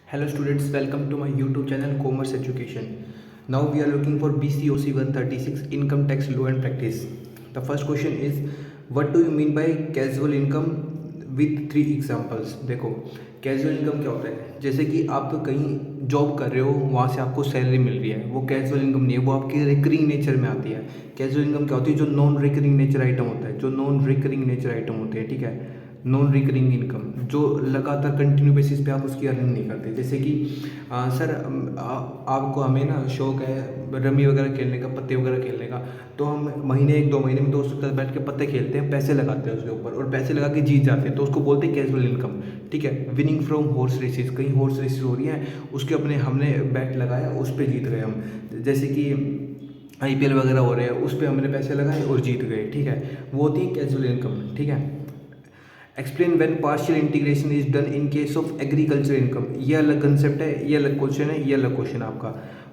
Hello students, welcome to my YouTube channel Commerce Education. Now we are looking for BCOC 136 Income Tax Law and Practice. The first question is, what do you mean by casual income with 3 examples? देखो casual income क्या होता है, जैसे कि आप कहीं job कर रहे हो, वहाँ से आपको सैलरी मिल रही है, वो कैजुअल इनकम नहीं है, वो आपकी रिकरिंग नेचर में आती है। कैजुअल इनकम क्या होती है, जो नॉन रिकरिंग नेचर आइटम होता है, जो नॉन रिकरिंग नेचर आइटम होते हैं, ठीक है, नॉन रिकरिंग इनकम, जो लगातार कंटिन्यू बेसिस पे आप उसकी अर्निंग नहीं करते। जैसे कि सर आपको हमें ना शौक है रमी वगैरह खेलने का, पत्ते वगैरह खेलने का, तो हम महीने 1-2 महीने में दोस्तों के साथ बैठ के पत्ते खेलते हैं, पैसे लगाते हैं उसके ऊपर और पैसे लगा के जीत जाते हैं, तो उसको बोलते हैं कैजुअल इनकम। ठीक है, विनिंग फ्रॉम हॉर्स रेसेस, कहीं हॉर्स रेसेस हो रही है, उसके अपने हमने बैट लगाया, उस पर जीत गए हम। जैसे कि IPL वगैरह हो रहे हैं, उस पर हमने पैसे लगाए और जीत गए। ठीक है, वो होती है कैजुअल इनकम। ठीक है, explain when partial integration is done in case of agriculture income. ये अलग कंसेप्ट है, ये अलग क्वेश्चन है, ये अलग क्वेश्चन है आपका।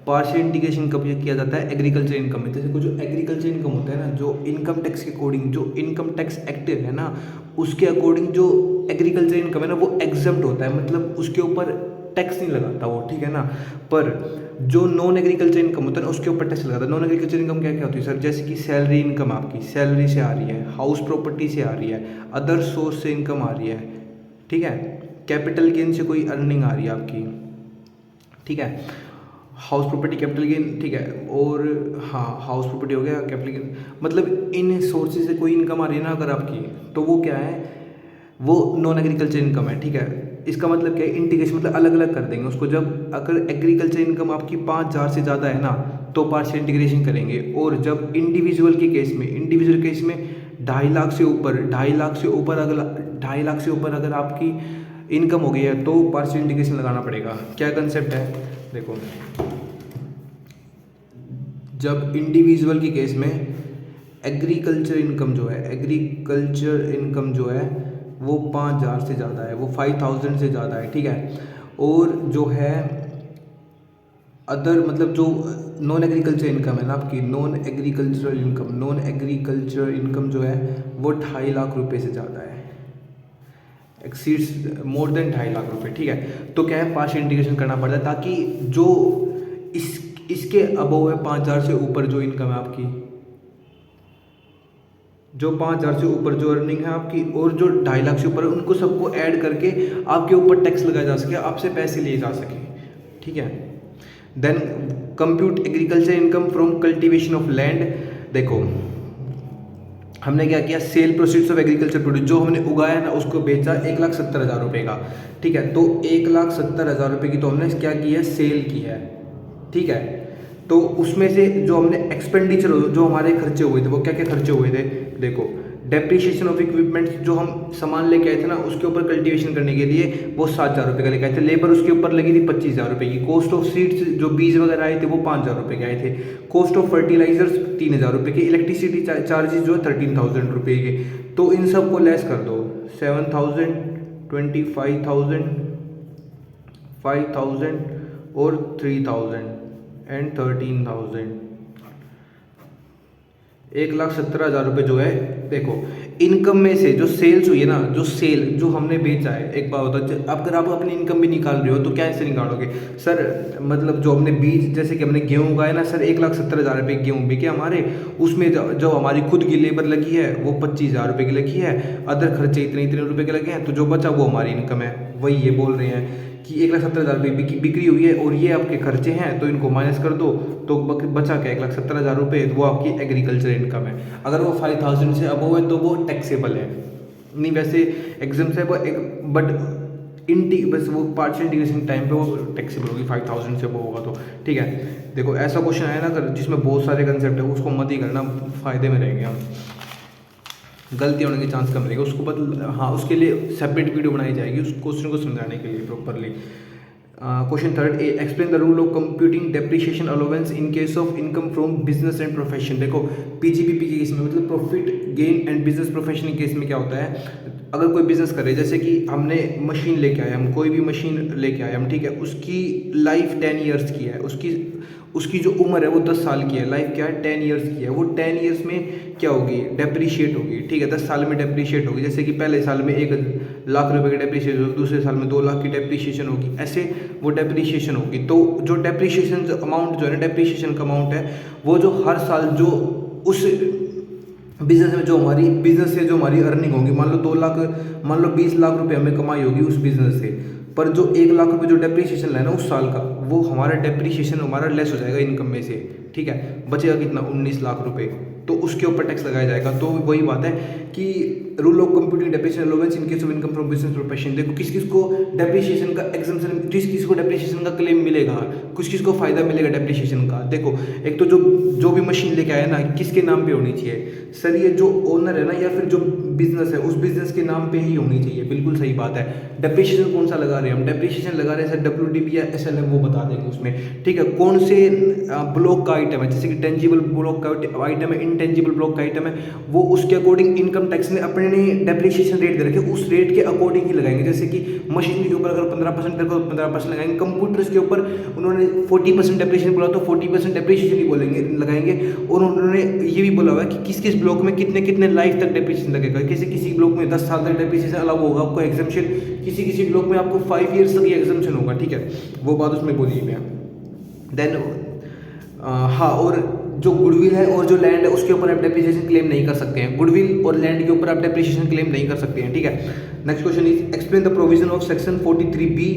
पार्शियल इंटीग्रेशन कब किया जाता है? एग्रीकल्चर इनकम में। जैसे कुछ जो एग्रीकल्चर इनकम होता है ना, जो इनकम टैक्स के अकॉर्डिंग, जो इनकम टैक्स एक्ट है ना, उसके अकॉर्डिंग जो एग्रीकल्चर इनकम है ना, वो एग्जम्प्ट होता है, मतलब उसके ऊपर टैक्स नहीं लगाता वो, ठीक है ना। पर जो नॉन एग्रीकल्चर इनकम होता है ना, उसके ऊपर टैक्स लगाता है। नॉन एग्रीकल्चर इनकम क्या क्या होती है सर? जैसे कि सैलरी इनकम आपकी सैलरी से आ रही है, हाउस प्रॉपर्टी से आ रही है, अदर सोर्स से इनकम आ रही है, ठीक है, कैपिटल गेन से कोई अर्निंग आ रही है आपकी, ठीक है, हाउस प्रॉपर्टी कैपिटल गेन, ठीक है, और हाँ हाउस प्रॉपर्टी हो गया, कैपिटल गेन, मतलब इन सोर्सेज से कोई इनकम आ रही है ना अगर आपकी, तो वो क्या है, वो नॉन एग्रीकल्चर इनकम है। ठीक है, इसका मतलब क्या है, इंटीग्रेशन मतलब अलग अलग कर देंगे उसको। जब अगर एग्रीकल्चर इनकम आपकी 5,000 से ज़्यादा है ना, तो पार्शियल इंटीग्रेशन करेंगे। और जब इंडिविजुअल के केस में, इंडिविजुअल केस में 2.5 लाख से ऊपर, 2.5 लाख से ऊपर, अगर 2.5 लाख से ऊपर अगर आपकी इनकम हो गई है, तो पार्शियल इंटीग्रेशन लगाना पड़ेगा। क्या कंसेप्ट है देखो, जब इंडिविजुअल की केस में एग्रीकल्चर इनकम जो है, एग्रीकल्चर इनकम जो है वो 5,000 से ज़्यादा है, वो 5,000 से ज़्यादा है, ठीक है। और जो है अदर मतलब जो नॉन एग्रीकल्चर इनकम है ना आपकी, non agricultural income, non agriculture income जो है वो 2.5 लाख रुपए से ज़्यादा है, एक्सीड्स मोर देन 2.5 लाख रुपए, ठीक है। तो क्या है, पार्शियल इंटीग्रेशन करना पड़ता है, ताकि जो इसके अबव है 5,000 से ऊपर जो इनकम है आपकी, जो 5,000 से ऊपर जो अर्निंग है आपकी, और जो 2.5 लाख से ऊपर है, उनको सबको ऐड करके आपके ऊपर टैक्स लगाया जा सके, आपसे पैसे लिए जा सके, ठीक है। Then compute agriculture income from cultivation of land. देखो हमने क्या किया, sale proceeds of agriculture produce, जो हमने उगाया ना उसको बेचा 1,70,000 रुपये का, ठीक है। तो 1,70,000 रुपये की तो हमने क्या किया है, सेल किया है, ठीक है। तो उसमें से जो हमने एक्सपेंडिचर, जो हमारे खर्चे हुए थे, वो क्या क्या खर्चे हुए थे देखो, डेप्रिशिएशन ऑफ इक्विपमेंट्स, जो हम सामान लेके आए थे ना, उसके ऊपर कल्टीवेशन करने के लिए वो 7,000 रुपये का लेके आए थे, लेबर उसके ऊपर लगी थी 25,000 रुपये की, कॉस्ट ऑफ सीड्स जो बीज वगैरह आए थे वो 5,000 रुपये के आए थे, कॉस्ट ऑफ फर्टिलाइजर्स 3,000 रुपये के, इलेक्ट्रिसिटी चार्जेस जो है 13,000 रुपये के। तो इन सब को लेस कर दो, 7,000, 25,000, 5,000 और 3,000 एंड 13,000, 1,70,000 रुपये जो है। देखो इनकम में से जो सेल्स हुई है ना, जो सेल जो हमने बेचा है, एक बात होता है, अगर आप अपनी इनकम भी निकाल रहे हो तो कैसे निकालोगे सर, मतलब जो हमने बीज, जैसे कि हमने गेहूं उगाया ना सर, 1,70,000 रुपये गेहूं बिके हमारे, उसमें जो हमारी खुद की लेबर लगी है वो 25,000 रुपये की लगी है, अदर खर्चे इतने इतने रुपये के लगे हैं, तो जो बचा वो हमारी इनकम है। वही ये बोल रहे हैं कि 1,70,000 रुपये बिक्री हुई है और ये आपके खर्चे हैं, तो इनको माइनस कर दो, तो बचा क्या, 1,70,000 रुपये, वो आपकी एग्रीकल्चर इनकम है। अगर वो 5,000 से अबव है तो वो टैक्सेबल है, नहीं वैसे एग्जाम से वो एक, बट बस वो पार्शियल इंटीग्रेशन टाइम पे वो टैक्सेबल होगी, 5,000 से अबव होगा तो, ठीक है। देखो ऐसा क्वेश्चन आया ना अगर जिसमें बहुत सारे कंसेप्ट है, उसको मत ही करना, फ़ायदे में रहेंगे हम, गलती होने के चांस कम रहेगा, उसको बदल, हाँ उसके लिए सेपरेट वीडियो बनाई जाएगी उस क्वेश्चन को समझाने के लिए properly. Question third, explain the rule of computing depreciation allowance in case of income from business and profession. देखो पीजीबीपी के केस में, मतलब profit gain and business profession के केस में क्या होता है, अगर कोई बिजनेस करे, जैसे कि हमने मशीन लेके आए, हम कोई भी मशीन लेके आए हम, ठीक है, उसकी लाइफ 10 ईयर्स की है, उसकी जो उम्र है वो 10 साल की है, लाइफ क्या है 10 ईयर्स की है, वो 10 ईयर्स में क्या होगी, डेप्रीशिएट होगी, ठीक है, 10 साल में डेप्रीशिएट होगी। जैसे कि पहले साल में लाख रुपए की डेप्रीशिएशन होगी, दूसरे साल में 2 लाख की डेप्रीशिएशन होगी, ऐसे वो डेप्रीशिएशन होगी। तो जो डेप्रीशिएशन अमाउंट जो है ना, डेप्रीशिएशन का अमाउंट है वो जो हर साल जो उस बिजनेस में जो हमारी बिजनेस से जो हमारी अर्निंग होगी, मान लो 2 लाख, मान लो 20 लाख रुपए हमें कमाई होगी उस बिजनेस से, पर जो 1 लाख रुपए जो डेप्रीशिएशन लेना उस साल का, वो हमारा डेप्रीशिएशन हमारा लेस हो जाएगा इनकम में से, ठीक है, बचेगा कितना 19 लाख रुपए, तो उसके ऊपर टैक्स लगाया जाएगा। तो वही बात है कि rule of computing depreciation allowance in case of income from business profession. देखो किस किस को डेप्रिसिएशन का एग्जम्पशन, किस किस को डेप्रिसिएशन का क्लेम मिलेगा, किस किस को फायदा मिलेगा डेप्रिसिएशन का। देखो एक तो जो भी मशीन लेके आया ना, किसके नाम पे होनी चाहिए सर, ये जो ओनर है ना या फिर जो बिजनेस है उस बिजनेस के नाम पे ही होनी चाहिए, बिल्कुल सही बात है। डेप्रिसिएशन कौन सा लगा रहे हैं हम, डेप्रिसिएशन लगा रहे हैं सर WDP या SLM, वो बता देंगे उसमें, ठीक है। कौन से ब्लॉक का आइटम है, जैसे कि टेंजिबल ब्लॉक का आइटम है, इनटेंजिबल ब्लॉक का आइटम है, वो उसके अकॉर्डिंग इनकम टैक्स ने अपने डेप्रिसिएशन रेट दे रखे, उस रेट के अकॉर्डिंग ही लगाएंगे। जैसे कि मशीन के ऊपर अगर 15% देखो 15% लगाएंगे, कंप्यूटर्स के ऊपर उन्होंने 40% डेप्रिसिएशन बोला तो 40% डेप्रिसिएशन ही बोलेंगे लगाएंगे। और उन्होंने ये भी बोला हुआ है कि किस किस ब्लॉक में कितने कितने लाइफ तक डेप्रिसिएशन लगेगा। किसी ब्लॉक में 10 साल तक डेप्रिसिएशन अलाउ होगा आपको एग्जम्पशन, किसी ब्लॉक में आपको 5 ईयर्स तक ये एग्जम्पशन होगा, ठीक है, वो बात उसमें बोली मैं। देन हाँ, और जो गुडविल है और जो लैंड है उसके ऊपर आप डेप्रिसिएशन क्लेम नहीं कर सकते हैं, गुडविल और लैंड के ऊपर आप डेप्रिसिएशन क्लेम नहीं कर सकते हैं, ठीक है। Next question is explain the provision of section 43B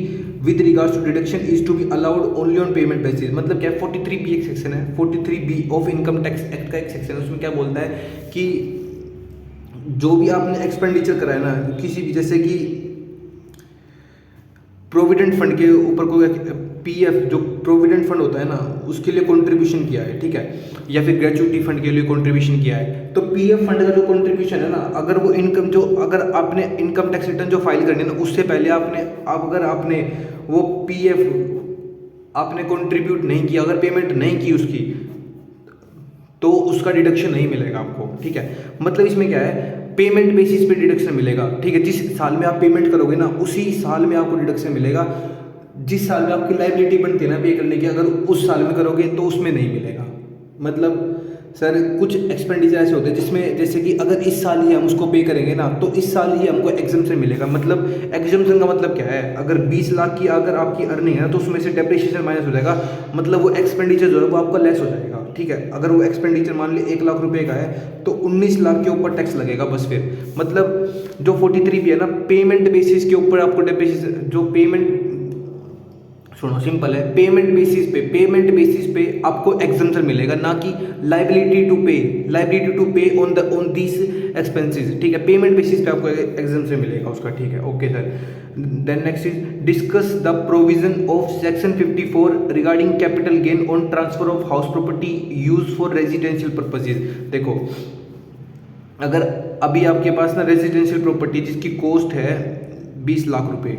with regards to deduction is to be allowed only on payment basis. मतलब क्या है, 43B एक सेक्शन है, 43B of income tax act का एक सेक्शन है। उसमें क्या बोलता है कि जो भी आपने एक्सपेंडिचर कराया ना किसी भी, जैसे कि प्रोविडेंट फंड के ऊपर कोई PF जो प्रोविडेंट फंड होता है ना उसके लिए कंट्रीब्यूशन किया है, ठीक है, या फिर ग्रेचुइटी फंड के लिए कंट्रीब्यूशन किया है, तो PF फंड का जो कंट्रीब्यूशन है ना, अगर वो इनकम जो अगर आपने इनकम टैक्स रिटर्न जो फाइल करनी है ना उससे पहले अगर आपने वो PF आपने कंट्रीब्यूट नहीं किया, अगर पेमेंट नहीं की उसकी, तो उसका डिडक्शन नहीं मिलेगा आपको, ठीक है। मतलब इसमें क्या है, पेमेंट बेसिस पे डिडक्शन मिलेगा, ठीक है। जिस साल में आप पेमेंट करोगे ना उसी साल में आपको डिडक्शन मिलेगा। जिस साल में आपकी लायबिलिटी बनती है ना पे करने की, अगर उस साल में करोगे तो उसमें नहीं मिलेगा। मतलब सर कुछ एक्सपेंडिचर ऐसे होते हैं जिसमें, जैसे कि अगर इस साल ही हम उसको पे करेंगे ना तो इस साल ही हमको एग्जम्पशन मिलेगा। मतलब एग्जम्पशन का मतलब क्या है, अगर 20 लाख की अगर आपकी अर्निंग है तो उसमें से डेप्रिसिएशन माइनस हो जाएगा, मतलब वो एक्सपेंडिचर जो है वो आपका लेस हो जाएगा, ठीक है। अगर वो एक्सपेंडिचर मान ली 1 लाख रुपए का है तो 19 लाख के ऊपर टैक्स लगेगा बस। फिर मतलब जो 43B है ना, पेमेंट बेसिस के ऊपर आपको डेप्रिसिएशन, जो पेमेंट, सुनो सिंपल है, पेमेंट बेसिस पे आपको एग्जम्पशन मिलेगा, ना कि लायबिलिटी टू पे ऑन दिस एक्सपेंसेस, ठीक है। पेमेंट बेसिस पे आपको एग्जम्पशन मिलेगा उसका, ठीक है, okay sir. Then next is discuss the provision of section 54 regarding capital gain on transfer of house property use for residential purposes. देखो अगर अभी आपके पास ना रेजिडेंशियल प्रॉपर्टी जिसकी कॉस्ट है 20 लाख रुपए,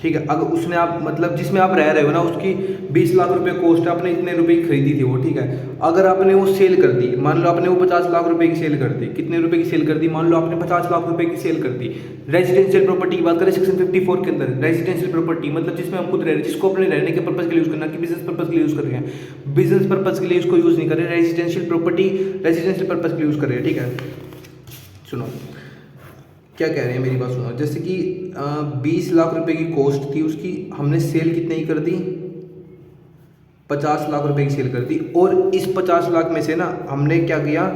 ठीक है, अगर उसने आप मतलब जिसमें आप रह रहे हो ना उसकी 20 लाख रुपए कॉस्ट है, आपने इतने रुपए की खरीदी थी वो, ठीक है। अगर आपने वो सेल कर दी, मान लो आपने वो 50 लाख रुपए की सेल कर दी, कितने रुपए की सेल कर दी, मान लो आपने 50 लाख रुपए की सेल कर दी। रेजिडेंशियल प्रॉपर्टी की बात करें सेक्शन 54 के अंदर, रेजिडेंशियल प्रॉपर्टी मतलब जिसमें हम खुद रह रहे हैं, जिसको अपने रहने के पर्पज के लिए यूज करना, कि बिजनेस पर्पज के लिए यूज कर रहे हैं, बिजनेस पर्पज के लिए उसको यूज नहीं कर रहे, रेजिडेंशियल प्रॉपर्टी रेजिडेंशियल पर्पज के लिए यूज कर रहे हैं, ठीक है। सुनो क्या कह रहे हैं, मेरी बात सुनो। जैसे कि 20 लाख रुपए की कॉस्ट थी उसकी, हमने सेल कितने की कर दी, 50 लाख रुपए की सेल कर दी, और इस 50 लाख में से ना हमने क्या किया,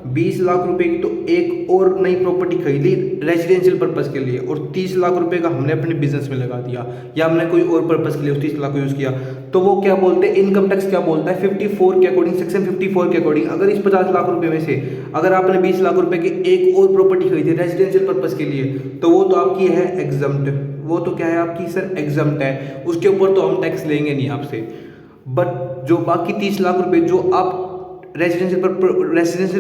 20 लाख रुपए की तो एक और नई प्रॉपर्टी खरीदी रेजिडेंशियल पर्पस के लिए, और 30 लाख रुपए का हमने अपने बिजनेस में लगा दिया, या हमने कोई और पर्पस के लिए उस 30 लाख को यूज़ किया। तो वो क्या बोलते हैं, इनकम टैक्स क्या बोलता है 54 के अकॉर्डिंग, सेक्शन 54 के अकॉर्डिंग, अगर इस 50 लाख रुपए में से अगर आपने 20 लाख रुपए की एक और प्रॉपर्टी खरीदी रेजिडेंशियल पर्पस के लिए, तो वो तो आपकी है एग्जम्प्ट, वो तो क्या है आपकी सर एग्जम्प्ट है, उसके ऊपर तो हम टैक्स लेंगे नहीं आपसे। बट जो बाकी 30 लाख रुपए जो आप रेजिडेंशियल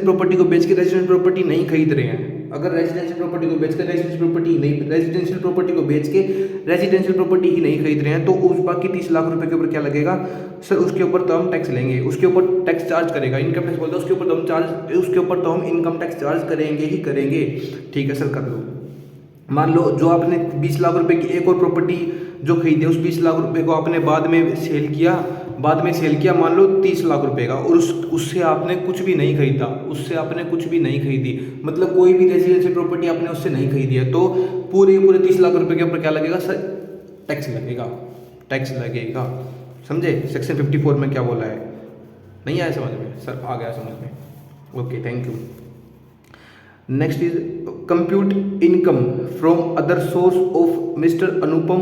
प्रॉपर्टी को बेच के रेजिडेंशियल प्रॉपर्टी नहीं खरीद रहे हैं, अगर रेजिडेंशियल प्रॉपर्टी को बेच के रेजिडेंशियल प्रॉपर्टी को बेच के रेजिडेंशियल प्रॉपर्टी ही नहीं खरीद रहे हैं, तो उस बाकी 30 लाख रुपए के ऊपर क्या लगेगा सर, उसके ऊपर तो हम टैक्स लेंगे, उसके ऊपर टैक्स चार्ज करेगा, इनकम टैक्स बोलते हैं, उसके ऊपर तो हम इनकम टैक्स चार्ज करेंगे ही करेंगे, ठीक है सर, कर लो। मान लो जो आपने 20 लाख रुपए की एक और प्रॉपर्टी जो खरीदी, उस 20 लाख रुपए को आपने बाद में सेल किया, बाद में सेल किया मान लो 30 लाख रुपए का, और उससे आपने कुछ भी नहीं खरीदा, उससे आपने कुछ भी नहीं खरीदी, मतलब कोई भी रेजिडेंशियल प्रॉपर्टी आपने उससे नहीं खरीदी है, तो पूरे 30 लाख रुपए के ऊपर क्या लगेगा सर? टैक्स लगेगा, टैक्स लगेगा। समझे सेक्शन 54 में क्या बोला है? नहीं आया समझ में सर? आ गया समझ में, okay thank you. Next is compute income from other source of mister Anupam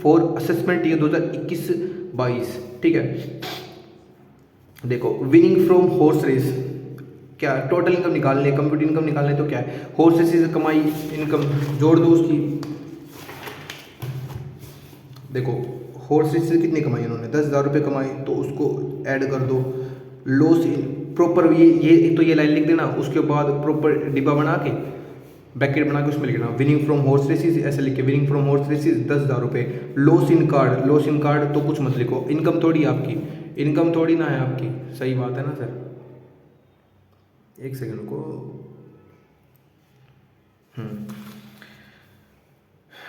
for assessment year 2021-22। ठीक है, देखो विनिंग फ्रॉम हॉर्स रेस, क्या टोटल इनकम निकालने, कंप्यूट इनकम निकालने, तो क्या है हॉर्स रेस कमाई इनकम, जोड़ दो उसकी। देखो हॉर्स रेस से कितनी कमाई उन्होंने? 10,000 रुपये कमाई, तो उसको ऐड कर दो। लॉस प्रॉपर ये एक तो ये लाइन लिख देना, उसके बाद प्रॉपर डिब्बा बना के ब्रैकेट बना के उसमें लिखना विनिंग फ्रॉम हॉर्स रेसिस, ऐसे लिख के विनिंग फ्रॉम हॉर्स रेसिस 10,000 रुपये। Loss in card, loss in card तो कुछ मत लिखो, इनकम थोड़ी आपकी, इनकम थोड़ी ना है आपकी, सही बात है ना सर? एक सेकंड को,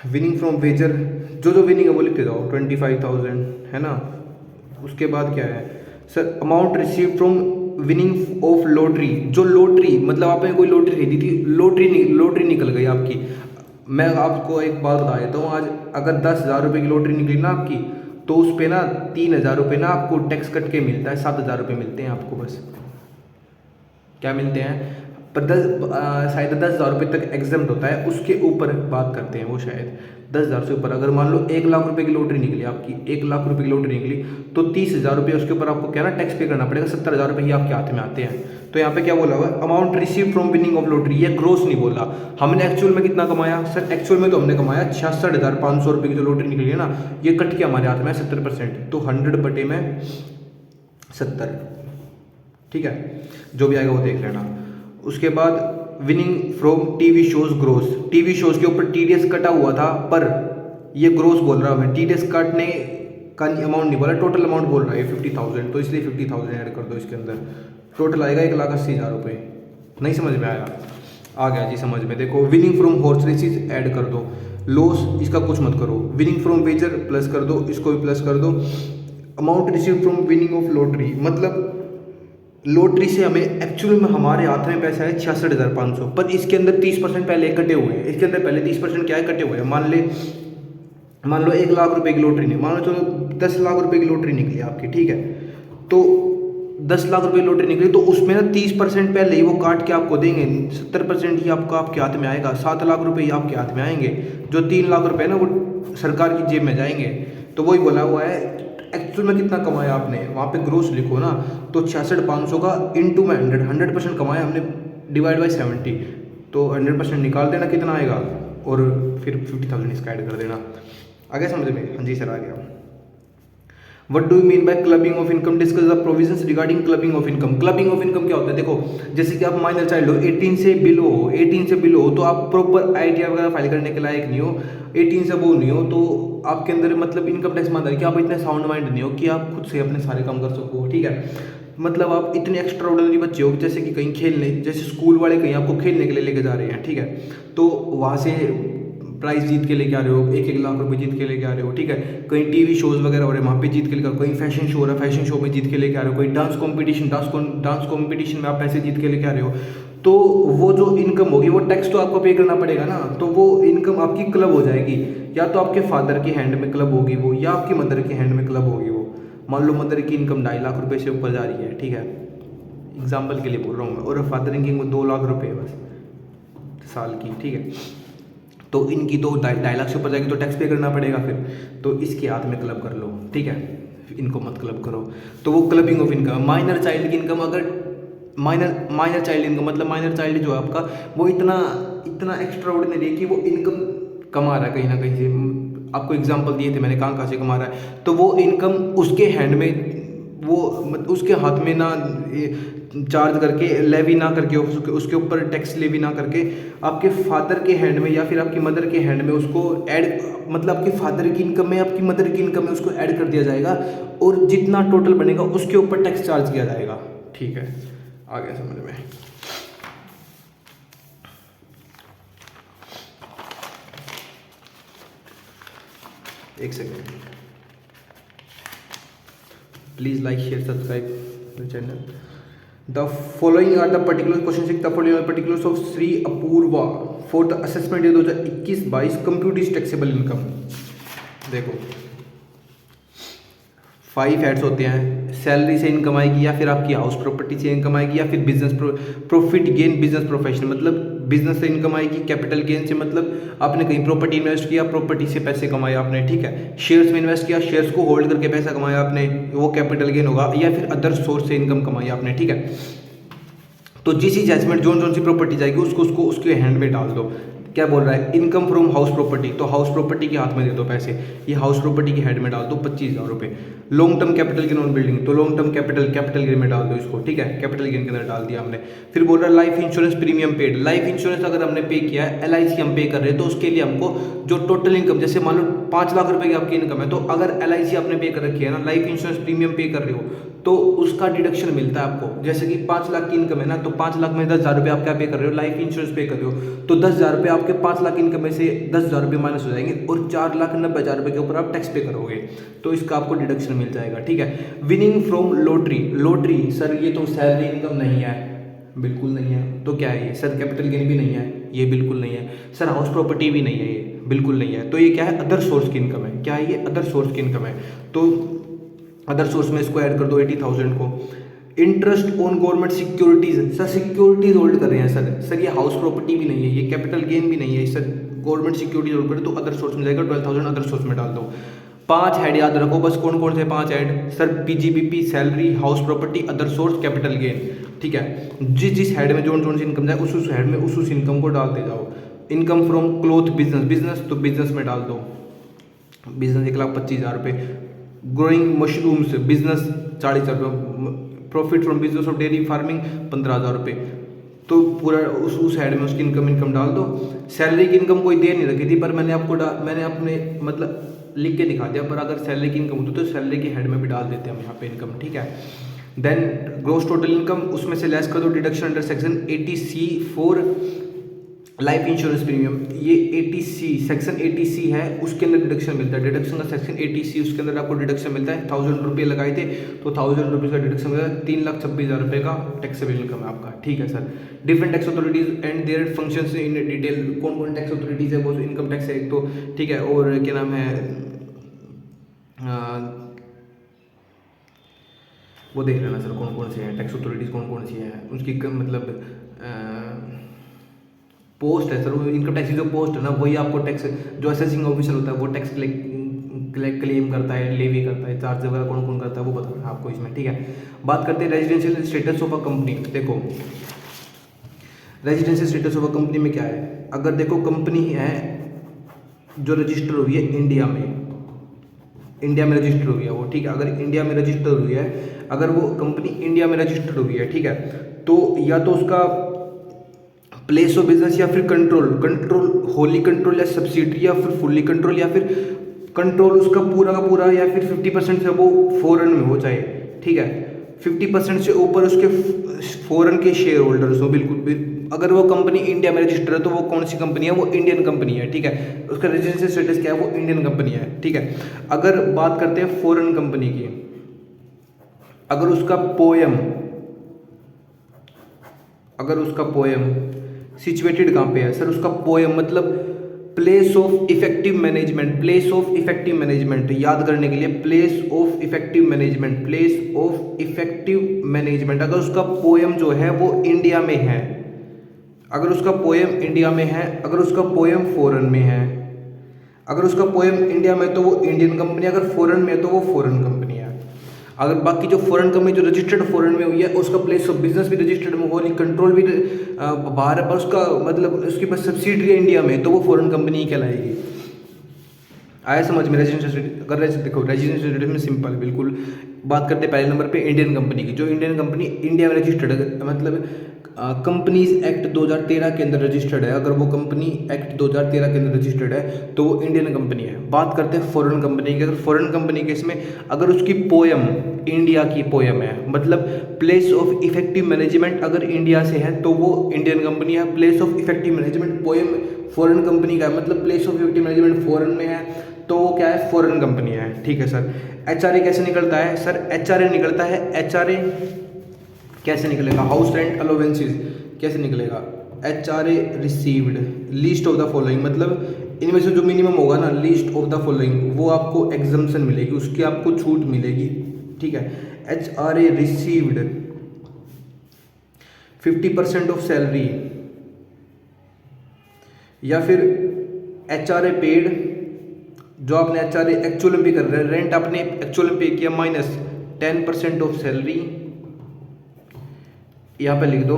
विनिंग फ्रॉम वेजर, जो विनिंग है वो लिख के जाओ 25,000 है ना। उसके बाद क्या है sir? Amount receive from winning of lottery, जो लॉटरी मतलब आपने कोई लॉटरी खरीदी थी, लॉटरी निकल गई आपकी। मैं आपको एक बात बता देता हूँ, आज अगर 10,000 रुपये की लॉटरी निकली ना आपकी, तो उस पर ना 3,000 रुपये ना आपको टैक्स कट के मिलता है, 7,000 रुपये मिलते हैं आपको बस। क्या मिलते हैं? पर शायद 10,000 रुपये तक एग्जाम्प्ट होता है, उसके ऊपर बात करते हैं वो शायद 10,000 से ऊपर। अगर मान लो 1,00,000 रुपये की लॉटरी निकली आपकी, 1,00,000 रुपये की लॉटरी निकली, तो 30,000 रुपये उसके ऊपर आपको क्या ना टैक्स पे करना पड़ेगा, 70,000 रुपये ही आपके हाथ में आते हैं। तो यहाँ पे क्या बोला हुआ? Amount receive from winning of lottery, ये ग्रोस नहीं बोला। हमने एक्चुअल में कितना कमाया सर? एक्चुअल में तो हमने कमाया 66,500 रुपये की जो लॉटरी निकली है ना, ये कट के हमारे हाथ में 70%, तो 100 बटे में 70, ठीक है, जो भी आएगा वो देख लेना। उसके बाद winning from TV shows gross, TV shows के ऊपर टीडीएस कटा हुआ था, पर ये ग्रोस बोल रहा हूँ मैं, टीडीएस काटने का अमाउंट नहीं बोला, टोटल अमाउंट बोल रहा है 50,000, तो इसलिए 50,000 ऐड कर दो इसके अंदर, टोटल आएगा 1,80,000 रुपये। नहीं समझ में आया? आ गया जी समझ में। देखो winning from horse races add कर दो, लॉस इसका कुछ मत करो, विनिंग फ्रॉम वेजर प्लस कर दो, इसको भी प्लस कर दो। Amount receive from winning of lottery, मतलब लॉटरी से हमें एक्चुअली में हमारे हाथ में पैसा है 66,500, पर इसके अंदर 30% पहले कटे हुए हैं, इसके अंदर पहले 30% क्या है कटे हुए हैं। मान लो 1,00,000 रुपये की लॉटरी नहीं, मान लो चलो 10 लाख रुपये की लॉटरी निकली आपकी, ठीक है, तो 10 लाख रुपये की लॉटरी निकली, तो उसमें ना 30% पहले ही वो काट के आपको देंगे, 70% ही आपको आपके हाथ में आएगा, 7 लाख रुपये ही आपके हाथ में आएंगे, जो 3 लाख रुपये ना वो सरकार की जेब में जाएंगे। तो वही बोला हुआ है एक्चुअल में कितना कमाया आपने, वहाँ पे ग्रोस लिखो ना, तो 66,500 का इंटू में 100% कमाया हमने, डिवाइड बाई 70, तो 100% निकाल देना कितना आएगा, और फिर 50,000 इसका ऐड कर देना। आ गया समझ में? हाँ जी सर आ गया। What do you mean by clubbing of income? Discuss the provisions regarding clubbing of income. Clubbing of income क्या होता है? देखो जैसे कि आप माइनर चाइल्ड हो, 18 से बिलो हो, 18 से बिलो हो तो आप प्रॉपर आईटीआर वगैरह फाइल करने के लायक नहीं हो, 18 से वो नहीं हो, तो आपके अंदर मतलब इनकम टैक्स मानता है कि आप इतने साउंड माइंड नहीं हो कि आप खुद से अपने सारे काम कर सको, ठीक है, मतलब आप इतने एक्स्ट्रा ऑर्डिनरी बच्चे हो, जैसे कि कहीं खेलने, जैसे स्कूल वाले कहीं आपको खेलने के लिए लेके जा रहे हैं, ठीक है, तो वहाँ से प्राइज जीत के लेके आ रहे हो, 1-1 लाख रुपए जीत के लेके आ रहे हो, ठीक है, कहीं टीवी शोज वगैरह हो रहे हैं वहाँ पे जीत के लेके, कहीं फैशन शो हो रहा है फैशन शो में जीत के लेके आ रहे हो, कोई डांस कॉम्पिटिशन में आप पैसे जीत के लेके आ रहे हो, तो वो जो इनकम होगी वो टैक्स तो आपको पे करना पड़ेगा ना, तो वो इनकम आपकी क्लब हो जाएगी, या तो आपके फादर के हैंड में क्लब होगी वो, या आपकी मदर के हैंड में क्लब होगी वो। मान लो मदर की इनकम 2.5 लाख रुपए से ऊपर जा रही है, ठीक है, एग्जाम्पल के लिए बोल रहा हूँ मैं, और फादर की 2 लाख रुपए बस साल की, ठीक है, तो इनकी तो 2.5 लाख से ऊपर जाएगी तो टैक्स पे करना पड़ेगा फिर, तो इसके हाथ में क्लब कर लो, ठीक है, इनको मत क्लब करो, तो वो clubbing of income. Minor child की इनकम, अगर माइनर चाइल्ड इनकम मतलब माइनर चाइल्ड जो है आपका वो इतना एक्स्ट्रा ऑर्डिनरी है कि वो इनकम कमा रहा है कहीं ना कहीं से, आपको एग्जांपल दिए थे मैंने कहाँ से कमा रहा है, तो वो इनकम उसके हैंड में, वो उसके हाथ में ना चार्ज करके लेवी ना करके उसके ऊपर टैक्स लेवी ना करके आपके फादर के हैंड में या फिर आपकी मदर के हैंड में उसको ऐड, मतलब आपके फादर की इनकम में आपकी मदर की इनकम में उसको ऐड कर दिया जाएगा, और जितना टोटल बनेगा उसके ऊपर टैक्स चार्ज किया जाएगा, ठीक है, आ गया समझ में? एक second, Please like, share, subscribe the channel. The following are the particulars. Question 6. The following are the particulars of Sri Apurva for the assessment year 2021-22 compute taxable income. देखो 5 हेड्स होते हैं, सैलरी से इनकम आएगी या फिर आपकी house property से income आएगी या फिर business profit gain business profession, मतलब बिजनेस से इनकम आएगी, कैपिटल गेन से मतलब आपने कहीं प्रॉपर्टी इन्वेस्ट किया, प्रॉपर्टी से पैसे कमाए आपने, ठीक है, शेयर्स में इन्वेस्ट किया, शेयर्स को होल्ड करके पैसा कमाया आपने, वो कैपिटल गेन होगा, या फिर अदर सोर्स से इनकम कमाई आपने, ठीक है। तो जिस एडजस्टमेंट जोन सी प्रॉपर्टी जाएगी उसको उसके हैंड में डाल दो। क्या बोल रहा है, इनकम फ्रॉम हाउस प्रॉपर्टी, तो हाउस प्रॉपर्टी के हाथ में दे दो पैसे, ये हाउस प्रॉपर्टी के हेड में डाल दो 25,000 रुपये। Long term capital gain on building, तो लॉन्ग टर्म कैपिटल गेन में डाल दो इसको, ठीक है, कैपिटल गेन के अंदर डाल दिया हमने। फिर बोल रहा है life insurance premium paid, life insurance अगर हमने पे किया है, LIC हम पे कर रहे हैं, तो उसके लिए हमको जो टोटल इनकम, जैसे मान लो 5 लाख रुपए की आपकी इनकम है, तो अगर LIC आपने पे कर रखी है ना, लाइफ इंश्योरेंस प्रीमियम पे कर रहे हो, तो उसका डिडक्शन मिलता है आपको। जैसे कि 5 लाख की इनकम है ना, तो 5 लाख में 10,000 रुपये आप क्या पे कर रहे हो, लाइफ इंश्योरेंस पे कर रहे हो, तो 10,000 रुपये आपके 5 लाख इनकम में से 10,000 रुपये माइनस हो जाएंगे और 4,90,000 रुपये के ऊपर आप टैक्स पे करोगे, तो इसका आपको डिडक्शन मिल जाएगा, ठीक है। Winning from lottery, lottery sir ये तो सैलरी इनकम नहीं है, बिल्कुल नहीं है, तो क्या है ये सर, कैपिटल गेन भी नहीं है, ये बिल्कुल नहीं है सर, हाउस प्रॉपर्टी भी नहीं है, ये बिल्कुल नहीं है, तो ये क्या है, अदर सोर्स की इनकम है, क्या है ये, अदर सोर्स की इनकम है, तो अदर सोर्स में इसको ऐड कर दो 80,000 को। Interest on government securities, sir securities hold कर रहे हैं सर ये हाउस प्रॉपर्टी भी नहीं है, ये कैपिटल गेन भी नहीं है सर, गवर्नमेंट सिक्योरिटीज होल्ड करें तो अदर सोर्स में जाएगा, 12,000 अदर सोर्स में डाल दो। 5 हेड याद रखो बस, कौन कौन से 5 head sir, PGBP, salary, house property, other source, capital gain, ठीक है। जिस हेड में जोन सी इनकम जाए उस हेड में उस इनकम को डालते जाओ। इनकम फ्रॉम क्लोथ बिजनेस, तो बिजनेस में डाल दो, बिजनेस 1,25,000 रुपये। ग्रोइंग मशरूम्स बिजनेस 40,000 रुपये। Profit from business of dairy farming 15,000 रुपये, तो पूरा उस हेड में उसकी इनकम डाल दो। सैलरी की इनकम कोई दे नहीं रखी थी, पर मैंने अपने मतलब लिख के दिखा दिया, पर अगर सैलरी की इनकम होती तो सैलरी के हेड में भी डाल देते हैं हम यहाँ पे इनकम, ठीक है। देन ग्रोस टोटल इनकम, उसमें से लेस कर दो deduction under section 80C for life insurance premium, ये 80C सेक्शन 80C है, उसके अंदर डिडक्शन मिलता है, डिडक्शन का सेक्शन 80C, उसके अंदर आपको डिडक्शन मिलता है। 1,000 रुपये लगाए थे तो 1,000 रुपीज़ का डिडक्शन मिलता है, 3,26,000 रुपये का टैक्सेबल इनकम है आपका, ठीक है sir. Different tax authorities and their functions in detail, कौन कौन टैक्स अथॉरिटीज है, वो इनकम टैक्स है एक तो, ठीक है, और क्या नाम है वो देख लेना सर, कौन कौन से हैं टैक्स अथॉरिटीज़, कौन कौन सी हैं, उसकी मतलब पोस्ट है सर, वो इनकम टैक्स की जो पोस्ट है ना, वही आपको टैक्स, जो असेसिंग ऑफिसर होता है वो टैक्स क्लेम करता है, लेवी करता है, चार्ज वगैरह कौन कौन करता है वो बताना है आपको इसमें, ठीक है। बात करते हैं residential status of a company. देखो residential status of a company में क्या है, अगर देखो कंपनी है जो रजिस्टर हुई है इंडिया में रजिस्टर हुई है वो, ठीक है, अगर इंडिया में रजिस्टर हुई है, अगर वो कंपनी इंडिया में रजिस्टर्ड हुई है, ठीक है, तो या तो उसका प्लेस ऑफ बिजनेस या फिर कंट्रोल होली कंट्रोल या सब्सिडरी या फिर फुल्ली कंट्रोल या फिर कंट्रोल उसका पूरा का पूरा या फिर 50% से वो फॉरेन में हो जाए, ठीक है, 50% से ऊपर उसके फॉरेन के शेयर होल्डर्स हो, बिल्कुल। अगर वो कंपनी इंडिया में रजिस्टर है तो वो कौन सी कंपनी है, वो इंडियन कंपनी है, ठीक है, उसका रेजिडेंशियल स्टेटस क्या है, वो इंडियन कंपनी है, ठीक है। अगर बात करते हैं फॉरेन कंपनी की, अगर उसका पोयम सिचुएटेड कहाँ पे है सर, उसका पोयम मतलब प्लेस ऑफ इफेक्टिव मैनेजमेंट, याद करने के लिए प्लेस ऑफ इफेक्टिव मैनेजमेंट, अगर उसका पोयम जो है वो इंडिया में है, अगर उसका पोयम फॉरेन में है, अगर उसका पोयम इंडिया में तो वो इंडियन कंपनी, अगर फॉरेन में तो वो फॉरेन कंपनी है। अगर बाकी जो फॉरेन कंपनी जो रजिस्टर्ड फॉरेन में हुई है, उसका प्लेस ऑफ बिजनेस भी रजिस्टर्ड में हो, कंट्रोल भी बाहर है, पर उसका मतलब उसके पास सब्सिडरी है इंडिया में, तो वो फॉरेन कंपनी ही कहलाएगी। आया समझ में रेजिडेंशियल, अगर देखो रेजिडेंशियल स्टेटस में सिंपल बिल्कुल। बात करते हैं पहले नंबर पे इंडियन कंपनी की, जो इंडियन कंपनी इंडिया में रजिस्टर्ड है, मतलब कंपनीज एक्ट 2013 के अंदर रजिस्टर्ड है, अगर वो कंपनी एक्ट 2013 के अंदर रजिस्टर्ड है तो वो इंडियन कंपनी है। बात करते हैं फॉरेन कंपनी की, अगर फॉरेन कंपनी के इसमें अगर उसकी पोयम इंडिया की पोयम है, मतलब प्लेस ऑफ इफेक्टिव मैनेजमेंट अगर इंडिया से है तो वो इंडियन कंपनी है। Place of effective management poem foreign company का है, मतलब place of effective management foreign में है तो वो क्या है, फॉरेन कंपनी है। ठीक है सर। HRA कैसे निकलता है सर? HRA निकलता है, HRA कैसे निकलेगा? हाउस रेंट अलाउंसेस कैसे निकलेगा? HRA received least of the following, मतलब इनमें से जो मिनिमम होगा ना, लीस्ट ऑफ द फॉलोइंग, वो आपको एग्जम्पशन मिलेगी, उसकी आपको छूट मिलेगी। ठीक है। HRA रिसीव्ड 50% ऑफ सैलरी, या फिर HRA पेड, जो आपने HRA एक्चुअल में पे कर रहे हैं, रेंट आपने एक्चुअल में पे किया, माइनस 10% ऑफ सैलरी, यहाँ पे लिख दो।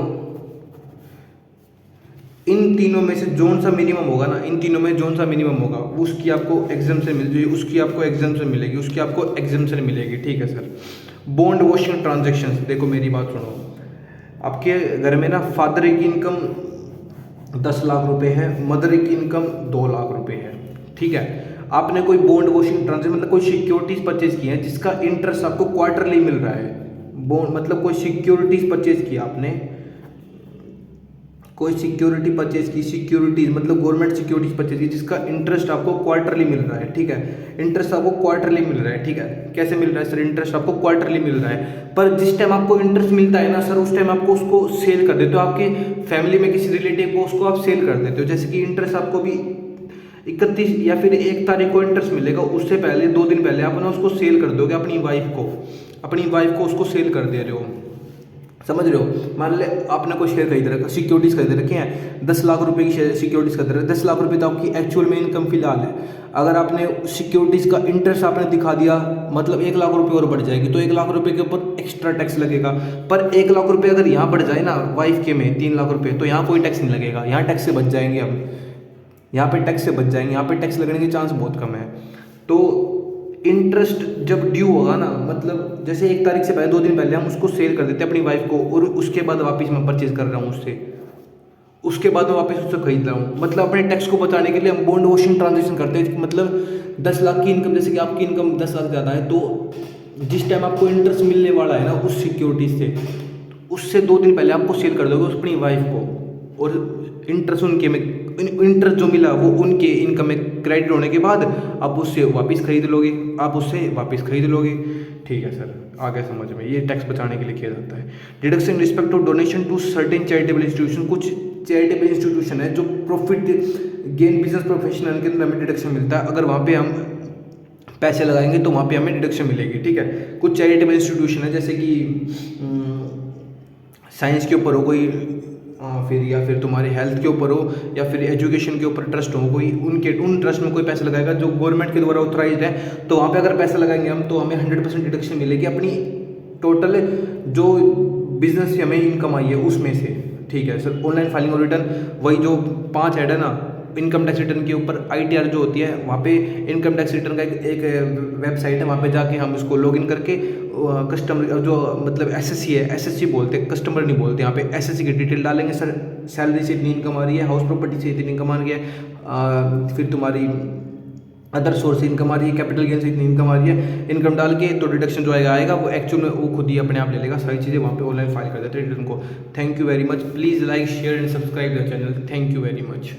इन तीनों में से जोन सा मिनिमम होगा ना, इन तीनों में जोन सा मिनिमम होगा, उसकी आपको एग्जम्पशन मिल जाएगी, उसकी आपको एग्जम्पशन मिलेगी, उसकी आपको एग्जम्पशन मिलेगी। ठीक है सर। बॉन्ड वॉशिंग ट्रांजेक्शन्स, देखो मेरी बात सुनो, आपके घर में ना फादर की इनकम 10 लाख रुपए है, मदर की इनकम 2 लाख रुपए है। ठीक है। आपने कोई बॉन्ड वॉशिंग ट्रांजेक्शन मतलब कोई सिक्योरिटीज परचेज की है जिसका इंटरेस्ट आपको क्वार्टरली मिल रहा है। बॉन्ड मतलब कोई सिक्योरिटीज परचेज की आपने, कोई सिक्योरिटी परचेज की, सिक्योरिटीज मतलब गवर्नमेंट सिक्योरिटीज परचेज की जिसका इंटरेस्ट आपको क्वार्टरली मिल रहा है। ठीक है। इंटरेस्ट आपको क्वार्टरली मिल रहा है। ठीक है। कैसे मिल रहा है सर? इंटरेस्ट आपको क्वार्टरली मिल रहा है, पर जिस टाइम आपको इंटरेस्ट मिलता है ना सर, उस टाइम आपको उसको सेल कर देते हो, आपके फैमिली में किसी रिलेटिव को उसको आप सेल कर देते हो। जैसे कि इंटरेस्ट आपको भी 31 या फिर 1 तारीख को इंटरेस्ट मिलेगा, उससे पहले 2 दिन पहले आप ना उसको सेल कर दोगे अपनी वाइफ को उसको सेल कर दे रहे हो। समझ रहे हो? मान ले आपने कोई शेयर खरीद रखा, सिक्योरिटीज खरीद रखे हैं, 10 लाख रुपए की शेयर सिक्योरिटीज खरीद रहे हैं, 10 लाख रुपए तो आपकी एक्चुअल में इनकम फिलहाल है। अगर आपने सिक्योरिटीज का इंटरेस्ट आपने दिखा दिया, मतलब 1 लाख रुपए और बढ़ जाएगी, तो 1 लाख रुपए के ऊपर एक्स्ट्रा टैक्स लगेगा। पर 1 लाख रुपए अगर यहाँ बढ़ जाए ना वाइफ के में 3 लाख रुपए, तो यहाँ कोई टैक्स नहीं लगेगा, यहाँ टैक्स से बच जाएंगे हम, यहाँ पे टैक्स से बच जाएंगे, यहाँ पे टैक्स लगने के चांस बहुत कम है। तो इंटरेस्ट जब ड्यू होगा ना, मतलब जैसे 1 तारीख से पहले 2 दिन पहले हम उसको सेल कर देते हैं अपनी वाइफ को, और उसके बाद वापस मैं परचेज कर रहा हूँ उससे, उसके बाद मैं वापस उससे खरीद रहा हूँ, मतलब अपने टैक्स को बचाने के लिए हम बॉन्ड वॉशिंग ट्रांजेक्शन करते हैं। मतलब 10 लाख की इनकम, जैसे कि आपकी इनकम 10 लाख ज़्यादा है, तो जिस टाइम आपको इंटरेस्ट मिलने वाला है ना उस सिक्योरिटी से, उससे 2 दिन पहले आपको सेल कर दोगे अपनी वाइफ को, और इंटरेस्ट उनके में, इंटरेस्ट जो मिला वो उनके इनकम में क्रेडिट होने के बाद आप उससे वापस खरीद लोगे। ठीक है सर, आगे समझ में, ये टैक्स बचाने के लिए किया जाता है। Deduction respect to donation to certain charitable institution, कुछ चैरिटेबल इंस्टीट्यूशन है जो प्रॉफिट गेन बिजनेस प्रोफेशनल के अंदर हमें डिडक्शन मिलता है, अगर वहाँ पे हम पैसे लगाएंगे तो वहाँ पे हमें डिडक्शन मिलेगी। ठीक है। कुछ चैरिटेबल इंस्टीट्यूशन है जैसे कि साइंस के ऊपर हो कोई, फिर या फिर तुम्हारे हेल्थ के ऊपर हो, या फिर एजुकेशन के ऊपर ट्रस्ट हो कोई, उन ट्रस्ट में कोई पैसा लगाएगा जो गवर्नमेंट के द्वारा ऑथराइज्ड है, तो वहाँ पे अगर पैसा लगाएंगे हम तो हमें 100% डिडक्शन मिलेगी अपनी टोटल जो बिजनेस से हमें इनकम आई है उसमें से। ठीक है सर। ऑनलाइन फाइलिंग और रिटर्न, वही जो 5 ऐड है ना इनकम टैक्स रिटर्न के ऊपर, ITR जो होती है, वहाँ पे इनकम टैक्स रिटर्न का एक वेबसाइट है, वहाँ पे जाके हम इसको लॉगिन करके कस्टमर जो मतलब SSC है, SSC बोलते हैं, कस्टमर नहीं बोलते, यहाँ पे SSC की डिटेल डालेंगे, सर सैलरी से इतनी इनकम आ रही है, हाउस प्रॉपर्टी से इतनी इनकम आ रही है, फिर तुम्हारी अदर सोर्स से इनकम आ रही है, कैपिटल गेन से इतनी इनकम आ रही है, इनकम डाल के तो डिडक्शन जो आएगा वो एक्चुअल में वो खुद ही अपने आप ले लेगा, सारी चीज़ें वहाँ पे ऑनलाइन फाइल कर देते हैं रिटर्न को। Thank you very much, please like share and subscribe the channel, thank you very much.